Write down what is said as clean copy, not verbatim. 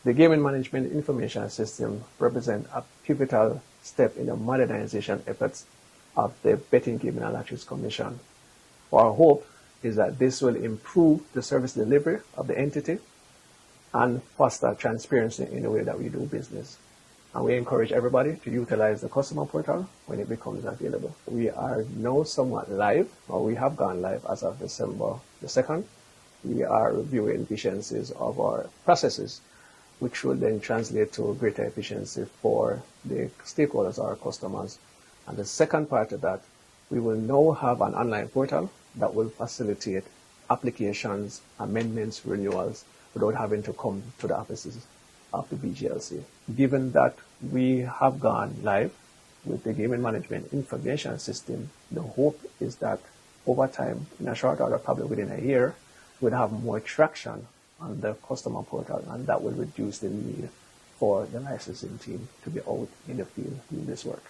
The Gaming Management Information System represents a pivotal step in the modernization efforts of the Betting, Gaming and Lotteries Commission. Our hope is that this will improve the service delivery of the entity and foster transparency in the way that we do business. And we encourage everybody to utilize the customer portal when it becomes available. We are now somewhat live, or we have gone live as of December the 2nd. We are reviewing efficiencies of our processes, which will then translate to greater efficiency for the stakeholders, our customers. And the second part of that, we will now have an online portal that will facilitate applications, amendments, renewals, without having to come to the offices of the BGLC. Given that we have gone live with the Gaming Management Information System, the hope is that over time, in a short order, probably within a year, we'll have more traction on the customer portal, and that will reduce the need for the licensing team to be out in the field doing this work.